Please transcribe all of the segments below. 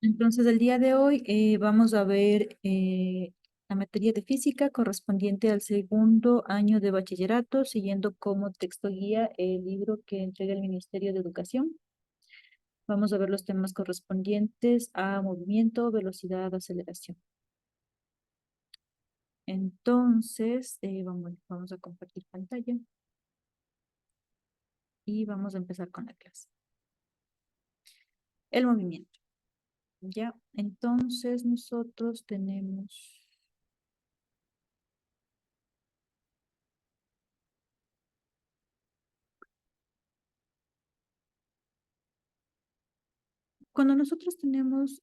Entonces, el día de hoy vamos a ver la materia de física correspondiente al segundo año de bachillerato, siguiendo como texto guía el libro que entrega el Ministerio de Educación. Vamos a ver los temas correspondientes a movimiento, velocidad, aceleración. Entonces, vamos a compartir pantalla y vamos a empezar con la clase. El movimiento. Ya, entonces nosotros tenemos... Cuando nosotros tenemos,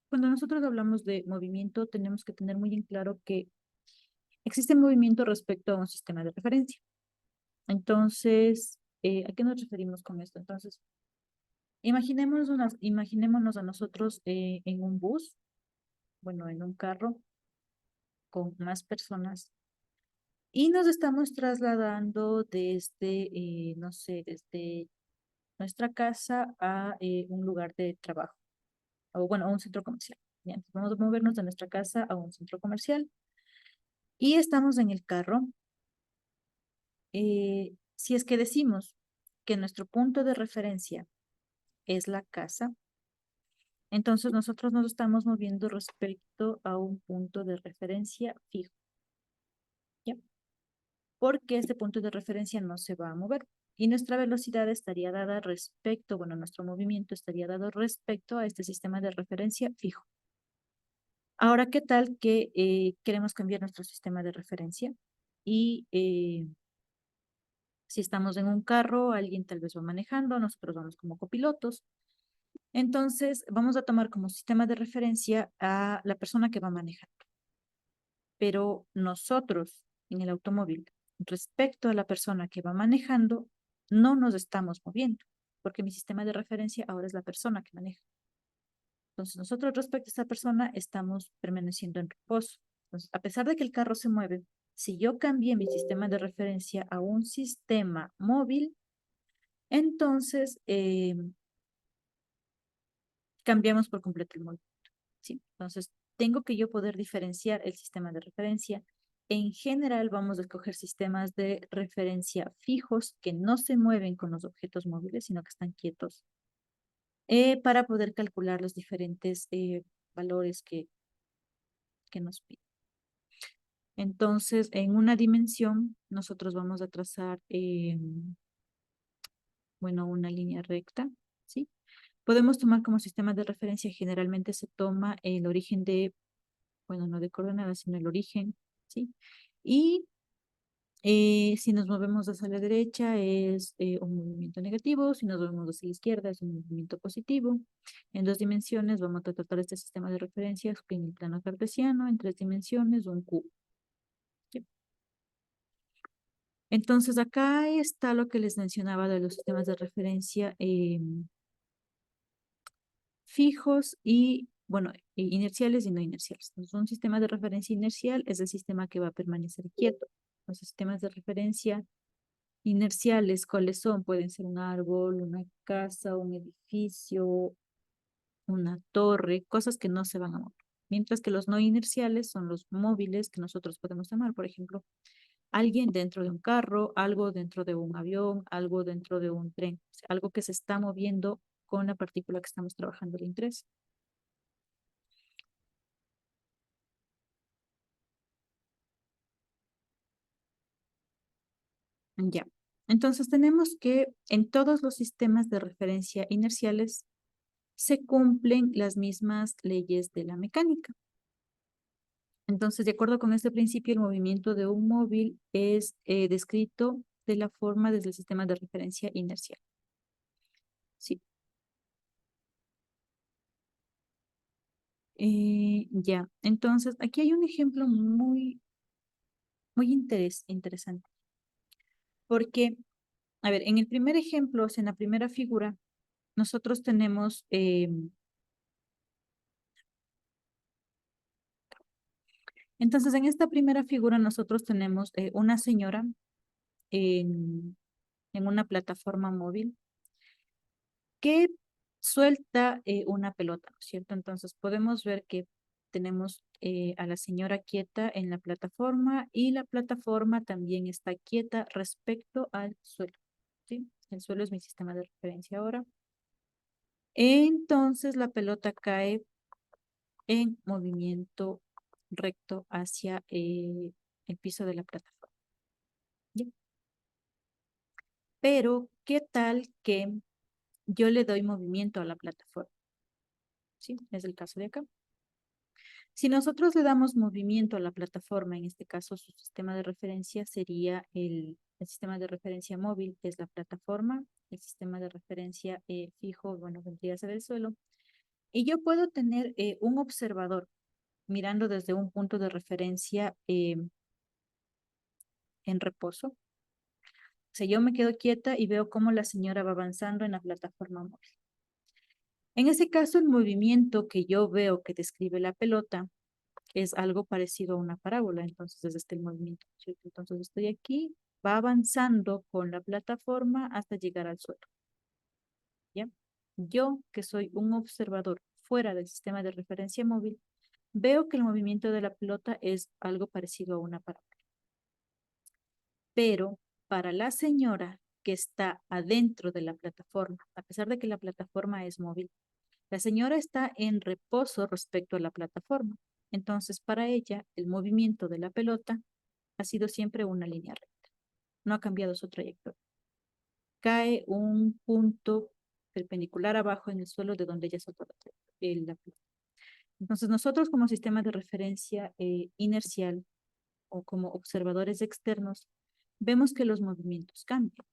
cuando nosotros hablamos de movimiento, tenemos que tener muy en claro que existe movimiento respecto a un sistema de referencia. Entonces, ¿a qué nos referimos con esto? Entonces, imaginémonos a nosotros en un bus, bueno, en un carro con más personas y nos estamos trasladando desde, no sé, desde nuestra casa a un lugar de trabajo, o bueno, a un centro comercial. Bien, entonces vamos a movernos de nuestra casa a un centro comercial y estamos en el carro. Si es que decimos que nuestro punto de referencia es la casa, entonces nosotros nos estamos moviendo respecto a un punto de referencia fijo, ¿ya? Porque este punto de referencia no se va a mover y nuestra velocidad estaría dada respecto, bueno, nuestro movimiento estaría dado respecto a este sistema de referencia fijo. Ahora, ¿qué tal que queremos cambiar nuestro sistema de referencia? Y si estamos en un carro, alguien tal vez va manejando, nosotros vamos como copilotos. Entonces, vamos a tomar como sistema de referencia a la persona que va manejando. Pero nosotros en el automóvil, respecto a la persona que va manejando, no nos estamos moviendo, porque mi sistema de referencia ahora es la persona que maneja. Entonces, nosotros respecto a esta persona estamos permaneciendo en reposo. Entonces, a pesar de que el carro se mueve, si yo cambié mi sistema de referencia a un sistema móvil, entonces cambiamos por completo el movimiento, ¿sí? Entonces, tengo que yo poder diferenciar el sistema de referencia. En general, vamos a escoger sistemas de referencia fijos que no se mueven con los objetos móviles, sino que están quietos, para poder calcular los diferentes valores que nos piden. Entonces, en una dimensión, nosotros vamos a trazar, bueno, una línea recta, ¿sí? Podemos tomar como sistema de referencia, generalmente se toma el origen de, bueno, no de coordenadas, sino el origen, ¿sí? Y si nos movemos hacia la derecha es un movimiento negativo, si nos movemos hacia la izquierda es un movimiento positivo. En dos dimensiones vamos a tratar este sistema de referencias en el plano cartesiano, en tres dimensiones un cubo. ¿Sí? Entonces acá está lo que les mencionaba de los sistemas de referencia fijos y, bueno, inerciales y no inerciales. Entonces, un sistema de referencia inercial es el sistema que va a permanecer quieto. Los sistemas de referencia inerciales, ¿cuáles son? Pueden ser un árbol, una casa, un edificio, una torre, cosas que no se van a mover. Mientras que los no inerciales son los móviles que nosotros podemos tomar, por ejemplo, alguien dentro de un carro, algo dentro de un avión, algo dentro de un tren, o sea, algo que se está moviendo con la partícula que estamos trabajando el interés. Ya. Entonces tenemos que en todos los sistemas de referencia inerciales se cumplen las mismas leyes de la mecánica. Entonces, de acuerdo con este principio, el movimiento de un móvil es descrito de la forma desde el sistema de referencia inercial. Sí. Ya. Entonces, aquí hay un ejemplo muy interesante. Porque, a ver, en el primer ejemplo, o sea, en la primera figura, nosotros tenemos, entonces en esta primera figura nosotros tenemos una señora en, en una plataforma móvil que suelta una pelota, ¿no es cierto? Entonces podemos ver que tenemos a la señora quieta en la plataforma y la plataforma también está quieta respecto al suelo, ¿sí? El suelo es mi sistema de referencia ahora. Entonces la pelota cae en movimiento recto hacia el piso de la plataforma. ¿Ya? Pero, ¿qué tal que yo le doy movimiento a la plataforma? ¿Sí? Es el caso de acá. Si nosotros le damos movimiento a la plataforma, en este caso su sistema de referencia sería el sistema de referencia móvil, que es la plataforma, el sistema de referencia fijo, bueno, vendría a ser el suelo, y yo puedo tener un observador mirando desde un punto de referencia en reposo. O sea, yo me quedo quieta y veo cómo la señora va avanzando en la plataforma móvil. En ese caso, el movimiento que yo veo que describe la pelota es algo parecido a una parábola, entonces es este el movimiento, ¿cierto? Entonces estoy aquí, va avanzando con la plataforma hasta llegar al suelo, ¿ya? Yo, que soy un observador fuera del sistema de referencia móvil, veo que el movimiento de la pelota es algo parecido a una parábola. Pero para la señora que está adentro de la plataforma, a pesar de que la plataforma es móvil, la señora está en reposo respecto a la plataforma. Entonces, para ella, el movimiento de la pelota ha sido siempre una línea recta. No ha cambiado su trayectoria. Cae un punto perpendicular abajo en el suelo de donde ella soltó la pelota. Entonces, nosotros como sistema de referencia inercial o como observadores externos, vemos que los movimientos cambian.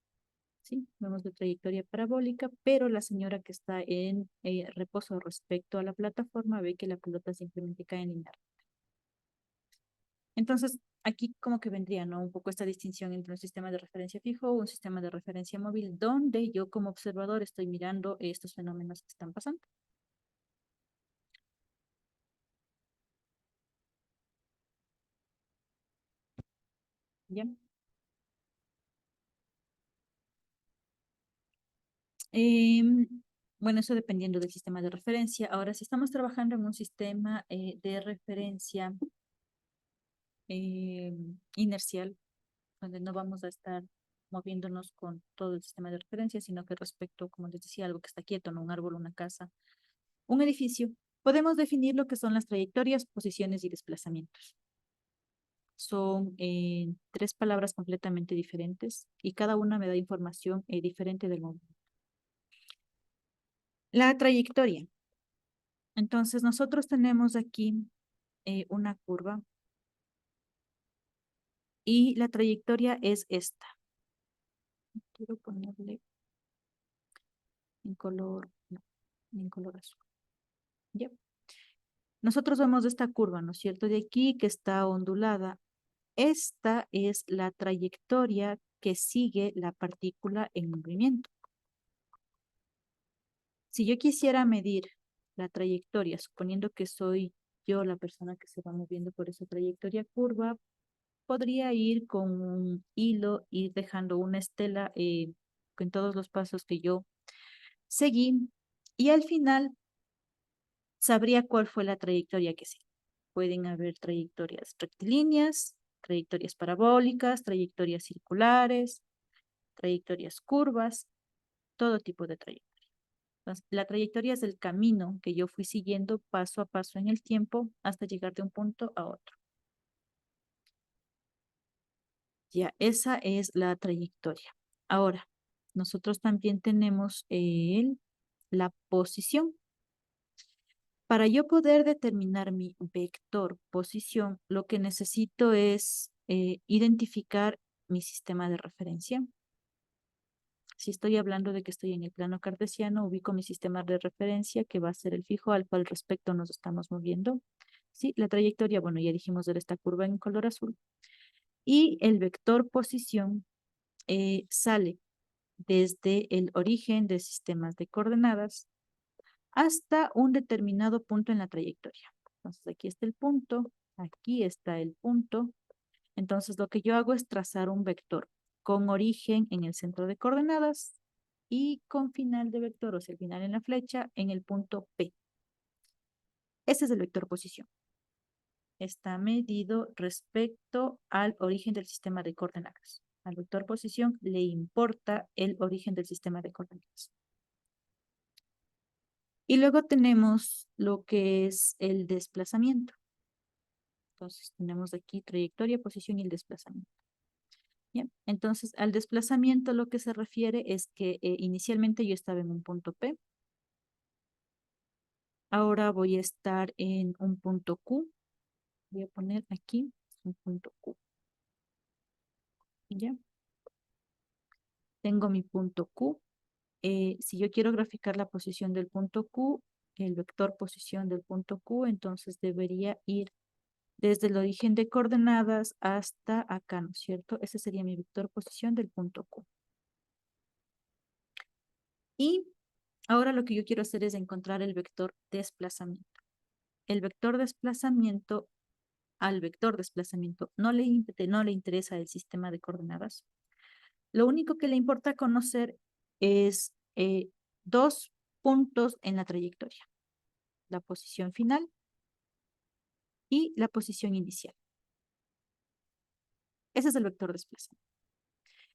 ¿Sí? Vemos la trayectoria parabólica, pero la señora que está en reposo respecto a la plataforma ve que la pelota simplemente cae en línea. Entonces, aquí como que vendría, ¿no? Un poco esta distinción entre un sistema de referencia fijo o un sistema de referencia móvil, donde yo como observador estoy mirando estos fenómenos que están pasando. ¿Ya? Em, bueno, eso dependiendo del sistema de referencia. Ahora, si estamos trabajando en un sistema de referencia inercial, donde no vamos a estar moviéndonos con todo el sistema de referencia, sino que respecto, como les decía, algo que está quieto, ¿no? Un árbol, una casa, un edificio, podemos definir lo que son las trayectorias, posiciones y desplazamientos. Son tres palabras completamente diferentes y cada una me da información diferente del movimiento. La trayectoria. Entonces, nosotros tenemos aquí una curva y la trayectoria es esta. Quiero ponerle en color, no, en color azul. ¿Ya? Nosotros vemos esta curva, ¿no es cierto? De aquí que está ondulada. Esta es la trayectoria que sigue la partícula en movimiento. Si yo quisiera medir la trayectoria, suponiendo que soy yo la persona que se va moviendo por esa trayectoria curva, podría ir con un hilo, ir dejando una estela con todos los pasos que yo seguí y al final sabría cuál fue la trayectoria que seguí. Pueden haber trayectorias rectilíneas, trayectorias parabólicas, trayectorias circulares, trayectorias curvas, todo tipo de trayectorias. Entonces, la trayectoria es el camino que yo fui siguiendo paso a paso en el tiempo hasta llegar de un punto a otro. Ya, esa es la trayectoria. Ahora, nosotros también tenemos la posición. Para yo poder determinar mi vector posición, lo que necesito es identificar mi sistema de referencia. Si estoy hablando de que estoy en el plano cartesiano, ubico mi sistema de referencia, que va a ser el fijo al cual respecto nos estamos moviendo. Sí, la trayectoria, bueno, ya dijimos de esta curva en color azul. Y el vector posición sale desde el origen de sistemas de coordenadas hasta un determinado punto en la trayectoria. Entonces, aquí está el punto, aquí está el punto. Entonces, lo que yo hago es trazar un vector con origen en el centro de coordenadas y con final de vector, o sea, el final en la flecha, en el punto P. Ese es el vector posición. Está medido respecto al origen del sistema de coordenadas. Al vector posición le importa el origen del sistema de coordenadas. Y luego tenemos lo que es el desplazamiento. Entonces tenemos aquí trayectoria, posición y el desplazamiento. Bien, entonces al desplazamiento lo que se refiere es que inicialmente yo estaba en un punto P. Ahora voy a estar en un punto Q. Voy a poner aquí un punto Q. ¿Ya? Tengo mi punto Q. Si yo quiero graficar la posición del punto Q, el vector posición del punto Q, entonces debería ir desde el origen de coordenadas hasta acá, ¿no es cierto? Ese sería mi vector posición del punto Q. Y ahora lo que yo quiero hacer es encontrar el vector desplazamiento. El vector desplazamiento, al vector desplazamiento no le interesa el sistema de coordenadas. Lo único que le importa conocer es dos puntos en la trayectoria. La posición final y la posición inicial. Ese es el vector desplazamiento.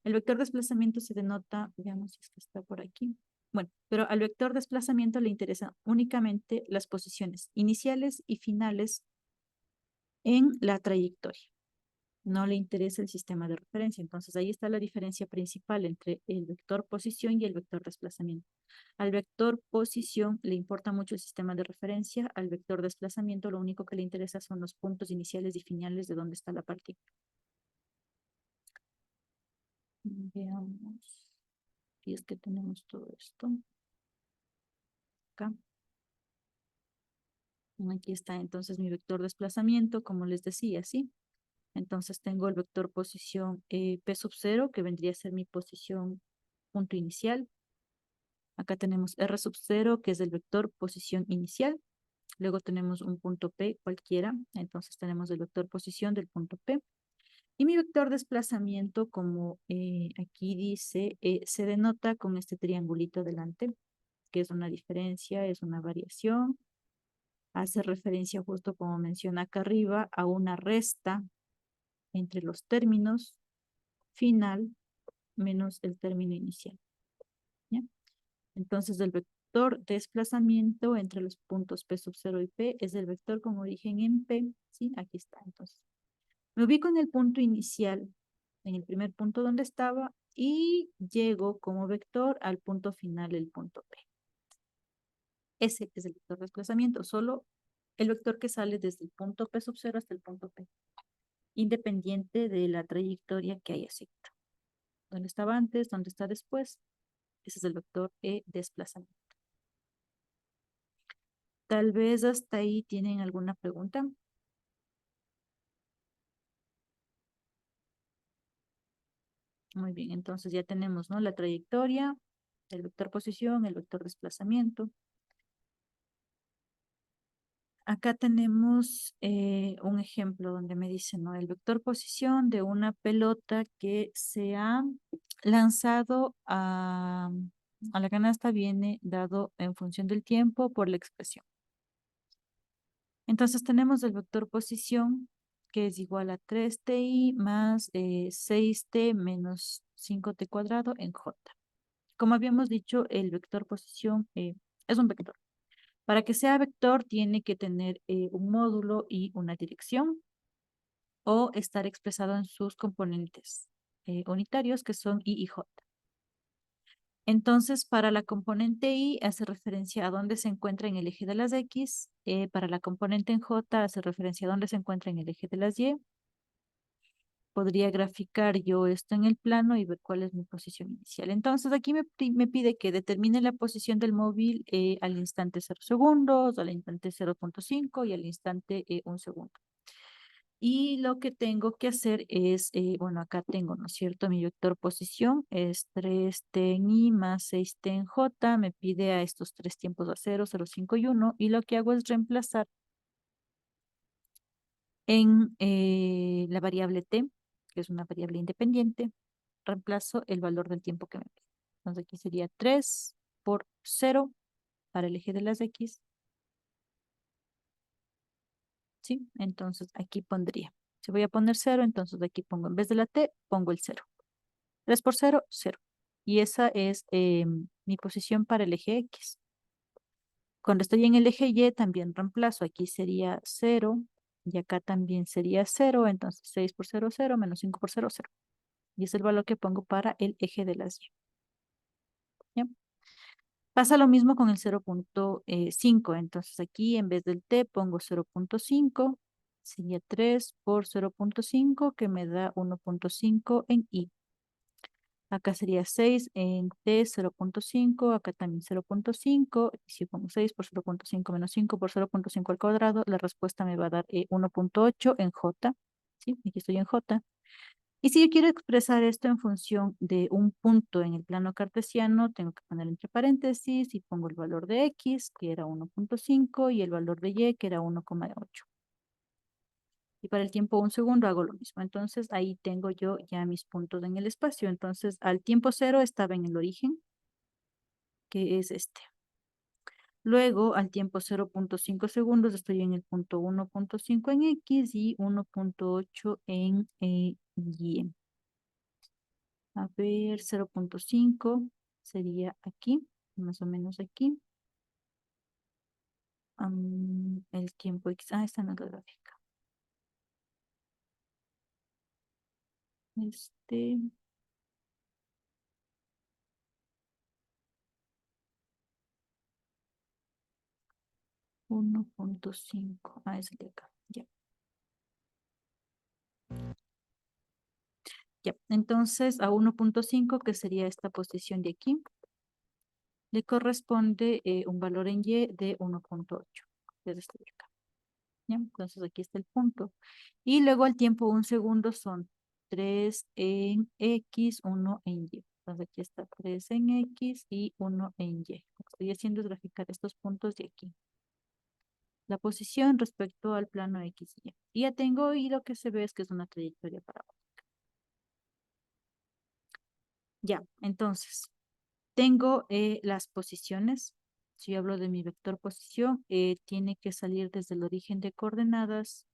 El vector desplazamiento se denota, veamos si es que está por aquí. Bueno, pero al vector desplazamiento le interesan únicamente las posiciones iniciales y finales en la trayectoria. No le interesa el sistema de referencia. Entonces ahí está la diferencia principal entre el vector posición y el vector desplazamiento. Al vector posición le importa mucho el sistema de referencia. Al vector desplazamiento lo único que le interesa son los puntos iniciales y finales de dónde está la partícula. Veamos. Y es que tenemos todo esto. Acá. Aquí está entonces mi vector desplazamiento, como les decía, ¿sí? Entonces tengo el vector posición P sub 0, que vendría a ser mi posición punto inicial. Acá tenemos R sub 0, que es el vector posición inicial. Luego tenemos un punto P cualquiera. Entonces tenemos el vector posición del punto P. Y mi vector desplazamiento, como aquí dice, se denota con este triangulito delante, que es una diferencia, es una variación. Hace referencia justo como menciona acá arriba a una resta entre los términos final menos el término inicial. ¿Ya? Entonces el vector desplazamiento entre los puntos P sub 0 y P es el vector con origen en P. ¿Sí? Aquí está. Entonces me ubico en el punto inicial, en el primer punto donde estaba, y llego como vector al punto final, el punto P. Ese es el vector de desplazamiento, solo el vector que sale desde el punto P sub 0 hasta el punto P, independiente de la trayectoria que haya seguido. ¿Dónde estaba antes? ¿Dónde está después? Ese es el vector E desplazamiento. Tal vez hasta ahí tienen alguna pregunta. Muy bien, entonces ya tenemos, ¿no? La trayectoria, el vector posición, el vector desplazamiento. Acá tenemos un ejemplo donde me dice, ¿no? El vector posición de una pelota que se ha lanzado a la canasta viene dado en función del tiempo por la expresión. Entonces tenemos el vector posición que es igual a 3ti más 6t menos 5t cuadrado en j. Como habíamos dicho, el vector posición es un vector. Para que sea vector tiene que tener un módulo y una dirección o estar expresado en sus componentes unitarios que son i y j. Entonces, para la componente i hace referencia a dónde se encuentra en el eje de las x, para la componente en j hace referencia a dónde se encuentra en el eje de las y. Podría graficar yo esto en el plano y ver cuál es mi posición inicial. Entonces, aquí me pide que determine la posición del móvil al instante 0 segundos, al instante 0.5 y al instante 1 segundo. Y lo que tengo que hacer es, bueno, acá tengo, ¿no es cierto? Mi vector posición es 3t en i más 6t en j. Me pide a estos tres tiempos a 0, 0, 5 y 1. Y lo que hago es reemplazar en la variable t, que es una variable independiente, reemplazo el valor del tiempo que me pide. Entonces aquí sería 3 por 0 para el eje de las X. ¿Sí? Entonces aquí pondría. Si voy a poner 0, entonces aquí pongo, en vez de la T, pongo el 0. 3 por 0, 0. Y esa es mi posición para el eje X. Cuando estoy en el eje Y, también reemplazo. Aquí sería 0 y acá también sería 0. Entonces 6 por 0, 0, menos 5 por 0, 0. Y es el valor que pongo para el eje de las Y. ¿Ya? Pasa lo mismo con el 0.5. Entonces aquí en vez del T pongo 0.5. Sería 3 por 0.5 que me da 1.5 en Y. Acá sería 6 en T 0.5, acá también 0.5. Y si pongo 6 por 0.5 menos 5 por 0.5 al cuadrado, la respuesta me va a dar 1.8 en J. ¿Sí? Aquí estoy en J. Y si yo quiero expresar esto en función de un punto en el plano cartesiano, tengo que poner entre paréntesis y pongo el valor de X, que era 1.5, y el valor de Y, que era 1,8. Y para el tiempo 1 segundo hago lo mismo. Entonces ahí tengo yo ya mis puntos en el espacio. Entonces al tiempo 0 estaba en el origen, que es este. Luego al tiempo 0.5 segundos estoy en el punto 1.5 en X y 1.8 en Y. A ver, 0.5 sería aquí, más o menos aquí. El tiempo X. Está en la gráfica. Este, 1.5. Es el de acá. Ya. Ya. Entonces a 1.5, que sería esta posición de aquí, le corresponde un valor en Y de 1.8. Desde este de acá. ¿Ya? Entonces aquí está el punto. Y luego al tiempo 1 segundo son 3 en X, 1 en Y. Entonces aquí está 3 en X y 1 en Y. Lo que estoy haciendo es graficar estos puntos de aquí. La posición respecto al plano X y Y. Y ya tengo, y lo que se ve es que es una trayectoria parábola. Ya, entonces, tengo las posiciones. Si yo hablo de mi vector posición, tiene que salir desde el origen de coordenadas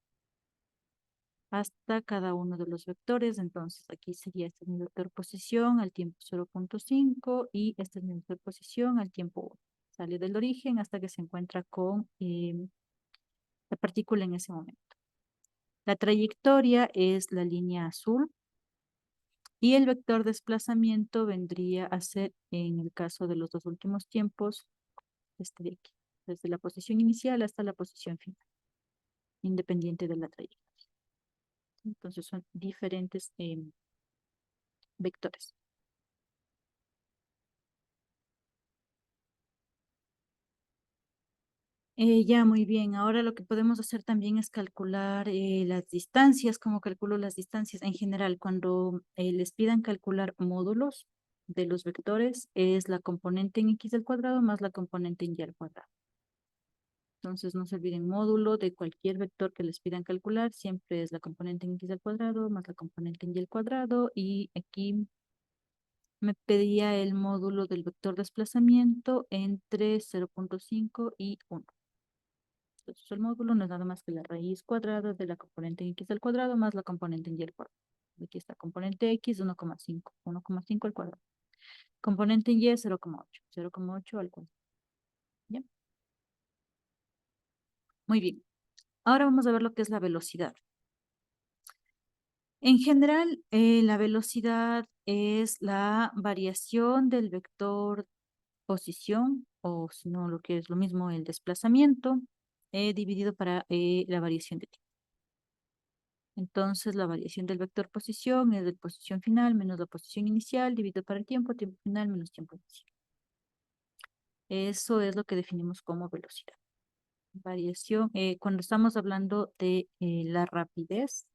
hasta cada uno de los vectores. Entonces aquí sería este es mi vector posición al tiempo 0.5 y este es mi vector posición al tiempo 1. Sale del origen hasta que se encuentra con la partícula en ese momento. La trayectoria es la línea azul y el vector desplazamiento vendría a ser, en el caso de los dos últimos tiempos, este de aquí, desde la posición inicial hasta la posición final, independiente de la trayectoria. Entonces son diferentes vectores. Ya, muy bien. Ahora lo que podemos hacer también es calcular las distancias. ¿Cómo calculo las distancias? En general, cuando les pidan calcular módulos de los vectores, es la componente en x al cuadrado más la componente en y al cuadrado. Entonces, no se olviden, módulo de cualquier vector que les pidan calcular, siempre es la componente en x al cuadrado más la componente en y al cuadrado. Y aquí me pedía el módulo del vector desplazamiento entre 0.5 y 1. Entonces el módulo no es nada más que la raíz cuadrada de la componente en x al cuadrado más la componente en y al cuadrado. Aquí está componente x 1,5, 1,5 al cuadrado. Componente en y 0,8, 0,8 al cuadrado. ¿Ya? Muy bien. Ahora vamos a ver lo que es la velocidad. En general, la velocidad es la variación del vector posición, o si no, lo que es lo mismo, el desplazamiento, dividido para la variación de tiempo. Entonces, la variación del vector posición es de posición final menos la posición inicial, dividido para el tiempo, tiempo final menos tiempo inicial. Eso es lo que definimos como velocidad. Variación, cuando estamos hablando de la rapidez,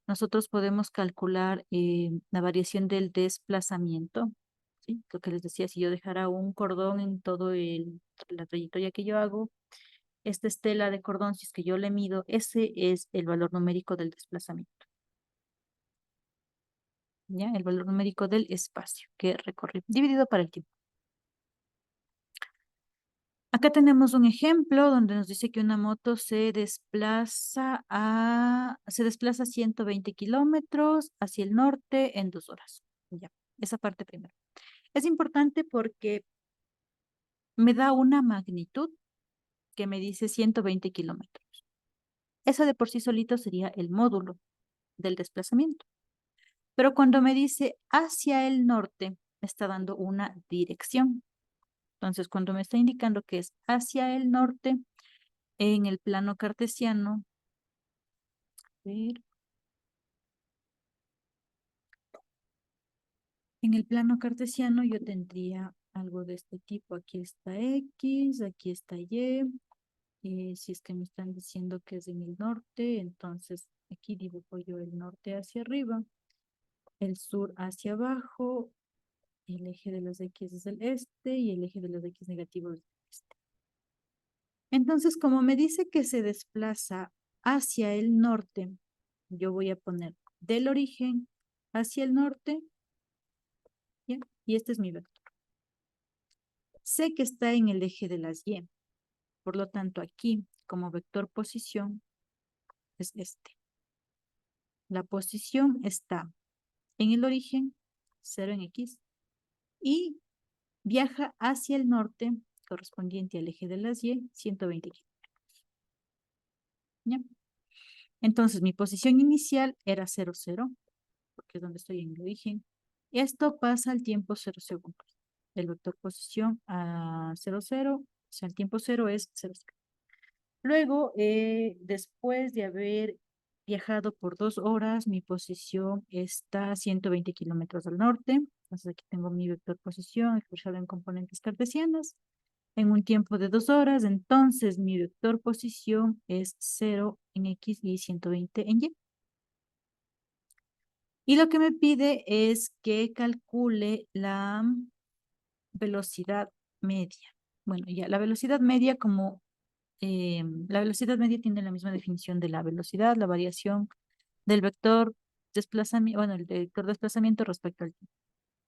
nosotros podemos calcular la variación del desplazamiento. ¿Sí? Lo que les decía, si yo dejara un cordón en todo la trayectoria que yo hago, esta estela de cordón, si es que yo le mido, ese es el valor numérico del desplazamiento. ¿ya? El valor numérico del espacio que recorrió, dividido para el tiempo. Acá tenemos un ejemplo donde nos dice que una moto se desplaza 120 kilómetros hacia el norte en 2 horas. Ya, esa parte primero. Es importante porque me da una magnitud que me dice 120 kilómetros. Eso de por sí solito sería el módulo del desplazamiento. Pero cuando me dice hacia el norte, me está dando una dirección. Entonces, cuando me está indicando que es hacia el norte, en el plano cartesiano, a ver, en el plano cartesiano yo tendría algo de este tipo. Aquí está X, aquí está Y. Si es que me están diciendo que es en el norte, entonces aquí dibujo yo el norte hacia arriba, el sur hacia abajo, el eje de los X es el este y el eje de los X negativos es el este. Entonces, como me dice que se desplaza hacia el norte, yo voy a poner del origen hacia el norte, ¿ya? Y este es mi vector. Sé que está en el eje de las Y, por lo tanto aquí, como vector posición, es este. La posición está en el origen, 0 en X, y viaja hacia el norte, correspondiente al eje de las Y, 120 kilómetros. ¿Ya? Entonces, mi posición inicial era 0, 0, porque es donde estoy en el origen. Esto pasa al tiempo 0 segundos. El vector posición a 0, 0, o sea, el tiempo 0 es 0, 0. Luego, después de haber viajado por 2 horas, mi posición está a 120 kilómetros al norte. Entonces aquí tengo mi vector posición expresado en componentes cartesianas. En un tiempo de 2 horas, entonces mi vector posición es 0 en X y 120 en Y. Y lo que me pide es que calcule la velocidad media. Bueno, ya la velocidad media como la velocidad media tiene la misma definición de la velocidad, la variación del vector desplazamiento, bueno, el vector desplazamiento respecto al tiempo.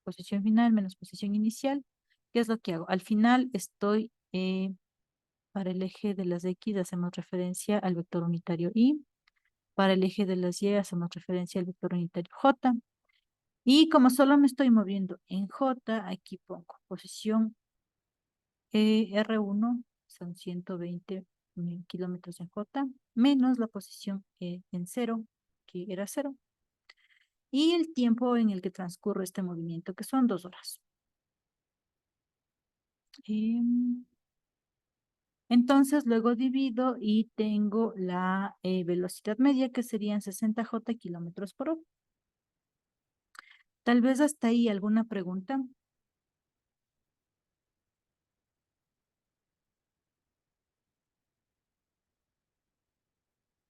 Posición final menos posición inicial. ¿Qué es lo que hago? Al final estoy, para el eje de las X hacemos referencia al vector unitario Y, para el eje de las Y hacemos referencia al vector unitario J, y como solo me estoy moviendo en J, aquí pongo posición R1, son 120 kilómetros en J, menos la posición en 0, que era 0, y el tiempo en el que transcurre este movimiento, que son 2 horas. Entonces, luego divido y tengo la velocidad media, que serían 60 J kilómetros por hora. Tal vez hasta ahí alguna pregunta.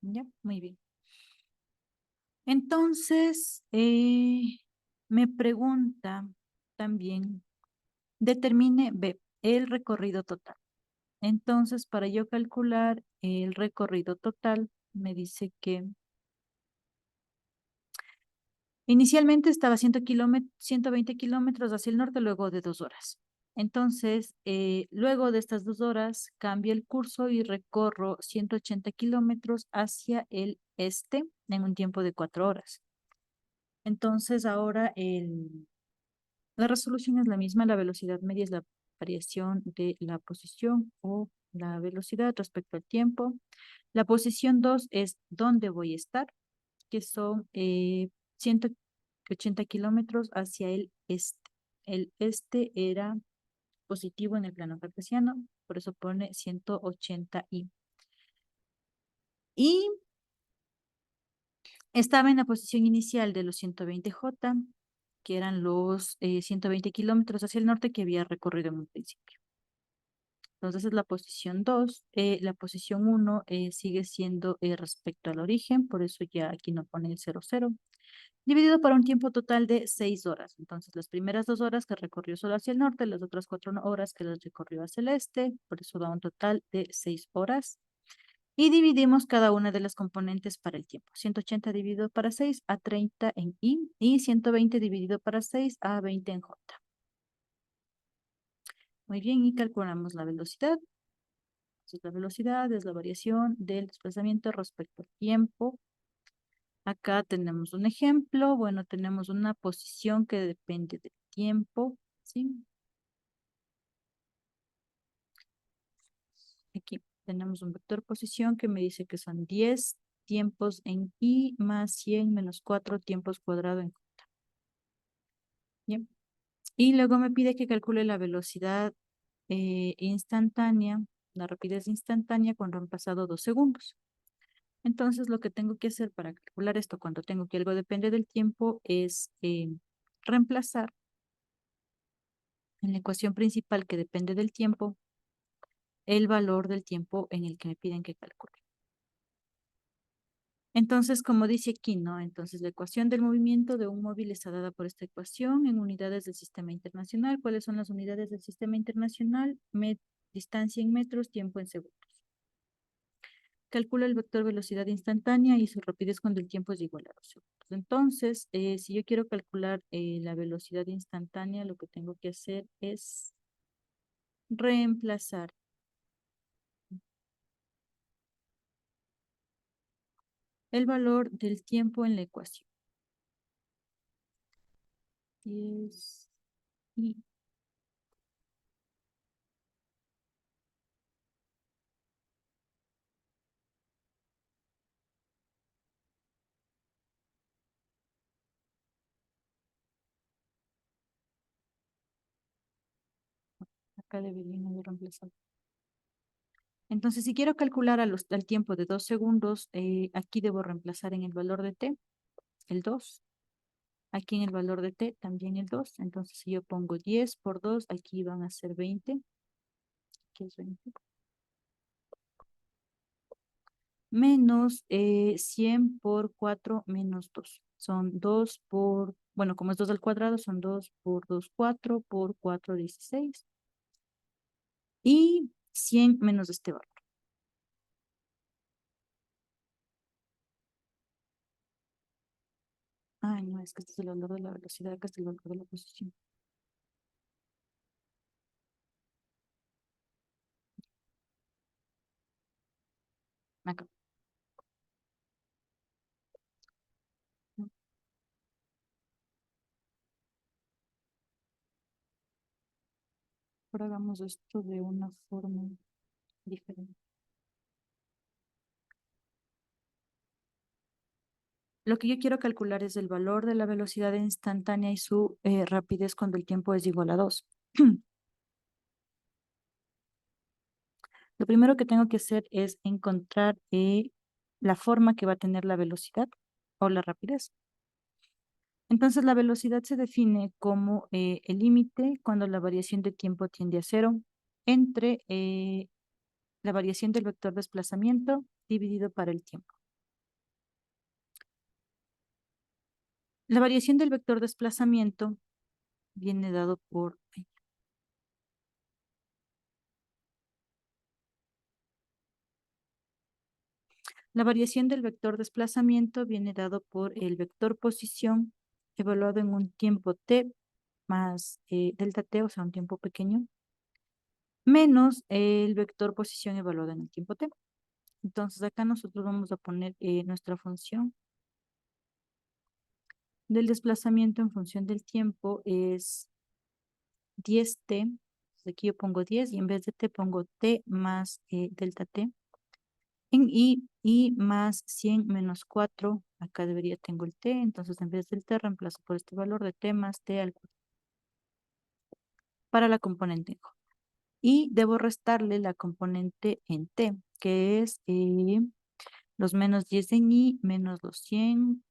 Ya, muy bien. Entonces, me pregunta también, determine B, el recorrido total. Entonces, para yo calcular el recorrido total, me dice que inicialmente estaba a 120 kilómetros hacia el norte luego de 2 horas. Entonces, luego de estas 2 horas, cambio el curso y recorro 180 kilómetros hacia el este en un tiempo de 4 horas. Entonces, ahora la resolución es la misma, la velocidad media es la variación de la posición o la velocidad respecto al tiempo. La posición 2 es dónde voy a estar, que son 180 kilómetros hacia el este. El este era positivo en el plano cartesiano, por eso pone 180 y. Y estaba en la posición inicial de los 120 J, que eran los 120 kilómetros hacia el norte que había recorrido en un principio. Entonces es la posición 2. La posición 1 sigue siendo respecto al origen, por eso ya aquí no pone el 0, 0. Dividido para un tiempo total de 6 horas. Entonces, las primeras 2 horas que recorrió solo hacia el norte, las otras 4 horas que las recorrió hacia el este, por eso da un total de 6 horas. Y dividimos cada una de las componentes para el tiempo. 180 dividido para 6 a 30 en I y 120 dividido para 6 a 20 en J. Muy bien, y calculamos la velocidad. Entonces, la velocidad es la variación del desplazamiento respecto al tiempo. Acá tenemos un ejemplo. Bueno, tenemos una posición que depende del tiempo, ¿sí? Aquí tenemos un vector posición que me dice que son 10 tiempos en I más 100 menos 4 tiempos cuadrados en J. Bien. Y luego me pide que calcule la velocidad instantánea, la rapidez instantánea cuando han pasado 2 segundos. Entonces, lo que tengo que hacer para calcular esto cuando tengo que algo depende del tiempo es reemplazar en la ecuación principal que depende del tiempo el valor del tiempo en el que me piden que calcule. Entonces, como dice aquí, ¿no? Entonces, la ecuación del movimiento de un móvil está dada por esta ecuación en unidades del sistema internacional. ¿Cuáles son las unidades del sistema internacional? Distancia en metros, tiempo en segundos. Calcula el vector velocidad instantánea y su rapidez cuando el tiempo es igual a 2 segundos. Entonces, si yo quiero calcular la velocidad instantánea, lo que tengo que hacer es reemplazar el valor del tiempo en la ecuación. 10 y acá debería haber reemplazado. Entonces, si quiero calcular al tiempo de 2 segundos, aquí debo reemplazar en el valor de t el 2. Aquí en el valor de t también el 2. Entonces, si yo pongo 10 por 2, aquí van a ser 20. Aquí es 20. Menos 100 por 4 menos 2. Son 2 por, bueno, como es 2 al cuadrado, son 2 por 2, 4 por 4, 16. Y 100 menos este valor. Ay, no, es que este es el valor de la velocidad, acá está el valor de la posición. Acá. Ahora hagamos esto de una forma diferente. Lo que yo quiero calcular es el valor de la velocidad instantánea y su rapidez cuando el tiempo es igual a 2. Lo primero que tengo que hacer es encontrar la forma que va a tener la velocidad o la rapidez. Entonces, la velocidad se define como el límite cuando la variación de tiempo tiende a cero entre la variación del vector desplazamiento dividido para el tiempo. La variación del vector desplazamiento viene dado por... La variación del vector desplazamiento viene dado por el vector posición evaluado en un tiempo t más delta t, o sea, un tiempo pequeño, menos el vector posición evaluado en el tiempo t. Entonces acá nosotros vamos a poner nuestra función del desplazamiento en función del tiempo es 10t. Entonces, aquí yo pongo 10 y en vez de t pongo t más delta t. En I más 100 menos 4, acá debería tengo el t, entonces en vez del t reemplazo por este valor de t más t al cuadrado para la componente en J. Y debo restarle la componente en t, que es los menos 10 en I menos los 100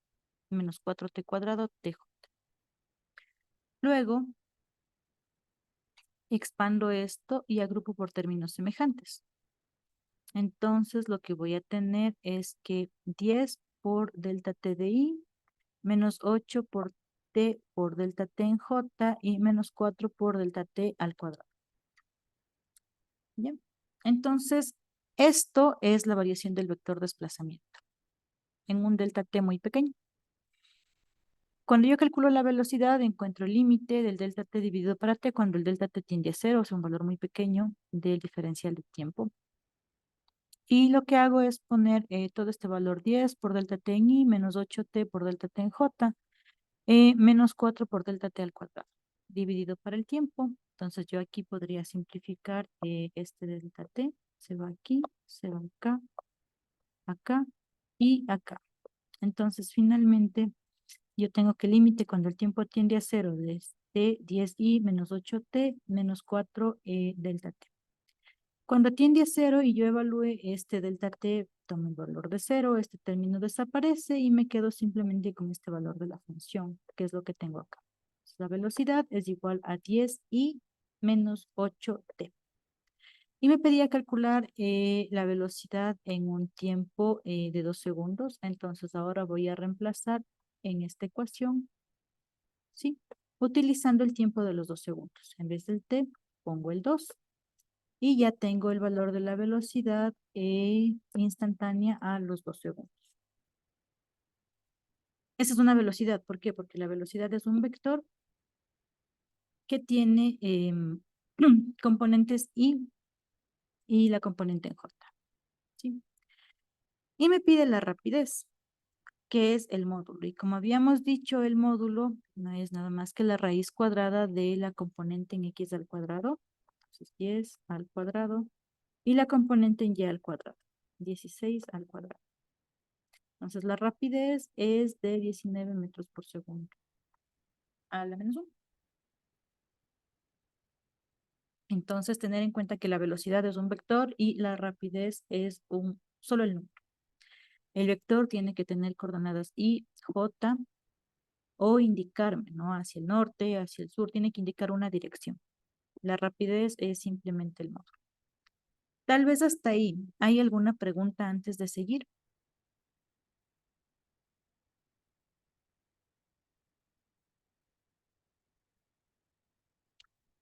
menos 4t cuadrado tj. Luego expando esto y agrupo por términos semejantes. Entonces lo que voy a tener es que 10 por delta t de I menos 8 por t por delta t en j y menos 4 por delta t al cuadrado. ¿Bien? Entonces, Esto es la variación del vector desplazamiento en un delta t muy pequeño. Cuando yo calculo la velocidad, encuentro el límite del delta t dividido para t cuando el delta t tiende a cero, o sea, un valor muy pequeño del diferencial de tiempo. Y lo que hago es poner todo este valor 10 por delta t en i, menos 8t por delta t en j, menos 4 por delta t al cuadrado, dividido para el tiempo. Entonces yo aquí podría simplificar este delta t, se va aquí, se va acá, acá y acá. Entonces finalmente yo tengo que el límite cuando el tiempo tiende a cero es t 10i menos 8t menos 4 delta t. Cuando tiende a cero y yo evalúe este delta t, tomo el valor de cero, este término desaparece y me quedo simplemente con este valor de la función, que es lo que tengo acá. La velocidad es igual a 10i menos 8t. Y me pedía calcular la velocidad en un tiempo de 2 segundos. Entonces ahora voy a reemplazar en esta ecuación, ¿sí? Utilizando el tiempo de los 2 segundos. En vez del t, pongo el 2 y ya tengo el valor de la velocidad instantánea a los 2 segundos. Esa es una velocidad. ¿Por qué? Porque la velocidad es un vector que tiene componentes y la componente en j, ¿sí? Y me pide la rapidez, que es el módulo. Y como habíamos dicho, el módulo no es nada más que la raíz cuadrada de la componente en x al cuadrado. Entonces, 10 al cuadrado. Y la componente en y al cuadrado. 16 al cuadrado. Entonces, la rapidez es de 19 metros por segundo. A la menos 1. Entonces, tener en cuenta que la velocidad es un vector y la rapidez es solo el número. El vector tiene que tener coordenadas y, j, o indicarme, ¿no? Hacia el norte, hacia el sur, tiene que indicar una dirección. La rapidez es simplemente el módulo. Tal vez hasta ahí. ¿Hay alguna pregunta antes de seguir?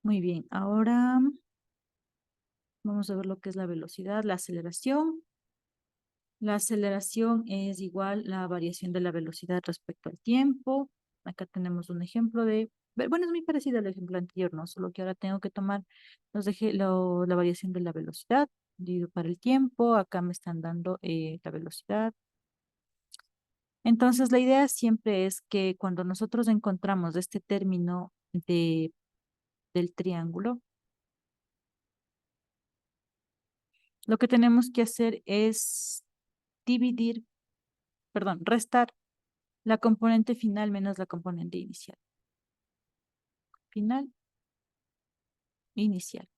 Muy bien, ahora vamos a ver lo que es la velocidad, la aceleración. La aceleración es igual a la variación de la velocidad respecto al tiempo. Acá tenemos un ejemplo bueno, es muy parecido al ejemplo anterior, ¿no? Solo que ahora tengo que tomar la variación de la velocidad dividido para el tiempo. Acá me están dando la velocidad. Entonces, la idea siempre es que cuando nosotros encontramos este término del triángulo, lo que tenemos que hacer es dividir, perdón, restar la componente final menos la componente inicial. Final, inicial.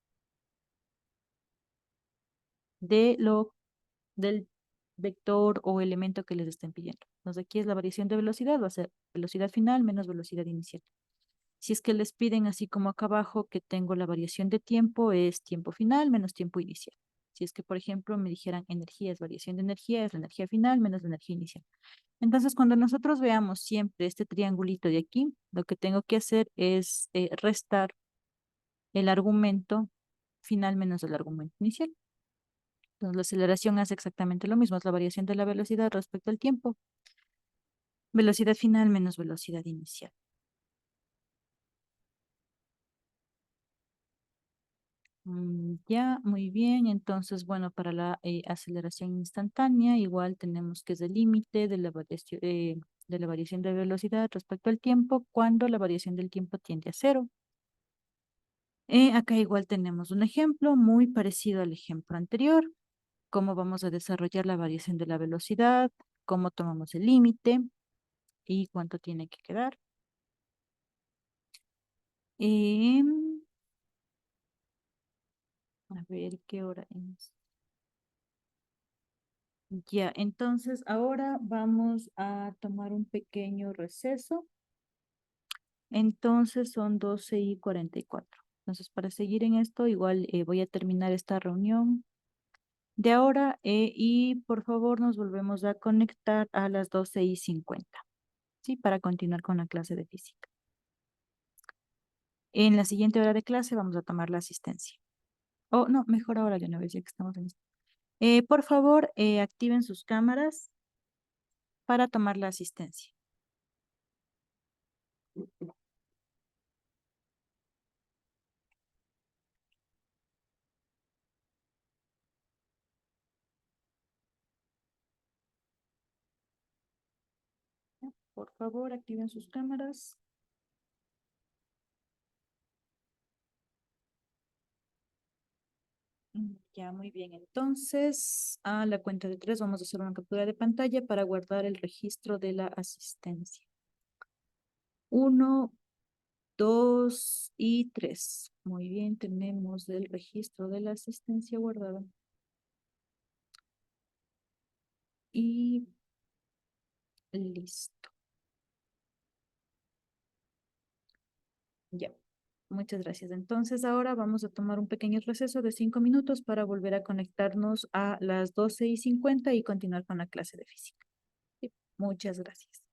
Del vector o elemento que les estén pidiendo. Entonces, aquí es la variación de velocidad, va a ser velocidad final menos velocidad inicial. Si es que les piden así como acá abajo que tengo la variación de tiempo, es tiempo final menos tiempo inicial. Si es que, por ejemplo, me dijeran energía es variación de energía, es la energía final menos la energía inicial. Entonces, cuando nosotros veamos siempre este triangulito de aquí, lo que tengo que hacer es restar el argumento final menos el argumento inicial. Entonces, la aceleración hace exactamente lo mismo, es la variación de la velocidad respecto al tiempo. Velocidad final menos velocidad inicial. Ya, muy bien. Entonces, bueno, para la aceleración instantánea, igual tenemos que es el límite de la variación de velocidad respecto al tiempo cuando la variación del tiempo tiende a cero. Acá igual tenemos un ejemplo muy parecido al ejemplo anterior. Cómo vamos a desarrollar la variación de la velocidad, cómo tomamos el límite y cuánto tiene que quedar. Em, a ver qué hora es. Ya, entonces ahora vamos a tomar un pequeño receso. Entonces son 12:44. Entonces, para seguir en esto, igual voy a terminar esta reunión de ahora y por favor nos volvemos a conectar a las 12:50, ¿sí? Para continuar con la clase de física. En la siguiente hora de clase vamos a tomar la asistencia. O no, mejor ahora de una vez ya que estamos en esto. Por favor, activen sus cámaras para tomar la asistencia. Por favor, activen sus cámaras. Ya, muy bien. Entonces, a la cuenta de tres vamos a hacer una captura de pantalla para guardar el registro de la asistencia. 1, 2 y 3. Muy bien, tenemos el registro de la asistencia guardado. Y listo. Ya. Muchas gracias. Entonces, ahora vamos a tomar un pequeño receso de 5 minutos para volver a conectarnos a las 12:50 y continuar con la clase de física. Sí, muchas gracias.